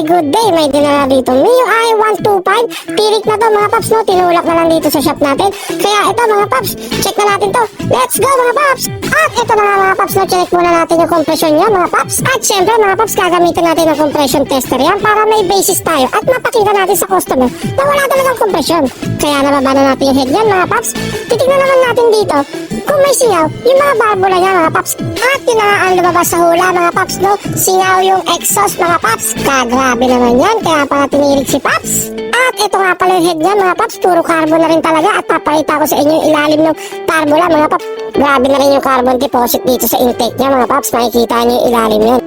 good day. May dinala dito MIUI 125. Pirik na to mga paps, no? Tinulak na lang dito sa shop natin. Kaya ito mga paps, check na natin to. Let's go mga paps! At ito na nga mga paps, no? Check muna natin yung compression niya mga paps. At syempre mga paps, gagamitan natin ng compression tester yan para may basis tayo at mapakita natin sa customer na wala talagang compression. Kaya nababa na natin yung head yan mga paps. Titignan naman natin dito kung may singaw yung mga barbula niya mga paps. At yun na nga ang lumabas sa hula mga paps, no? Singaw yung exhaust mga paps. Kagrabe naman yan, kaya pala tinirik si paps. At ito nga pala yung head niya mga paps, puro carbon na rin talaga. At papakita ko sa inyo yung ilalim ng barbula mga paps. Grabe na rin yung carbon deposit dito sa intake niya mga paps. Makikita niyo yung ilalim yun.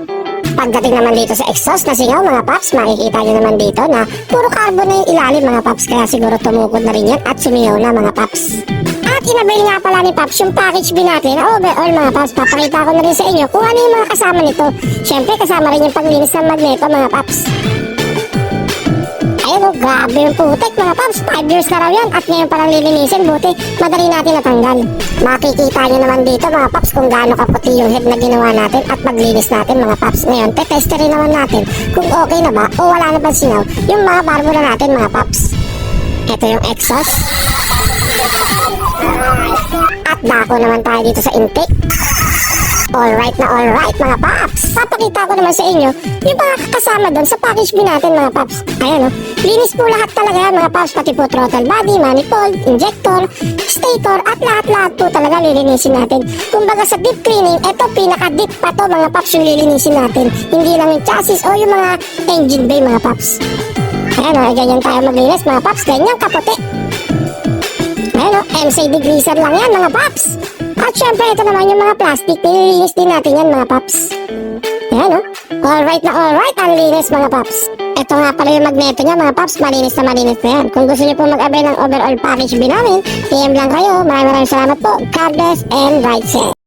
Pagdating naman dito sa exhaust na singaw mga paps, makikita nyo naman dito na puro carbon na yung ilalim mga paps. Kaya siguro tumukod na rin yan at sumiyaw na mga paps. At inabil nga pala ni Paps yung package bin natin na overall mga paps. Papakita ko na rin sa inyo kung ano yung mga kasama nito. Syempre kasama rin yung paglinis ng magneto mga paps. Ayun o, grabe yung putik mga paps. 5 years na raw yan at ngayon palang lilinisin. Buti madali natin natanggal. Makikita nyo naman dito mga paps kung gaano kaputi yung head na ginawa natin at maglinis natin mga paps. Ngayon, tetesterin naman natin kung okay na ba o wala na ba singaw yung mga barbula natin mga paps. Ito yung exhaust. At dako naman tayo dito sa intake. Alright mga paps. Papakita ko naman sa inyo yung mga kasama doon sa package bin natin mga paps. Ayan o, linis po lahat talaga yan mga paps. Pati po throttle body, manifold, injector, stator at lahat-lahat po talaga lilinisin natin. Kumbaga sa deep cleaning, eto pinaka-deep pa to mga paps yung lilinisin natin. Hindi lang yung chassis o yung mga engine bay mga paps. Ayan o, ganyan tayo maglinis mga paps. Ganyan kaputi. Ayan o, MC degreaser lang yan mga paps. At syempre ito naman yung mga plastic. Nililinis din natin yan mga paps. Ayan o, alright ang linis mga paps. Ito nga pala yung magneto niya mga paps. Malinis na yan. Kung gusto niyo po mag-avail ng overall package bin namin, PM lang kayo. Maraming salamat po. God bless and right safe.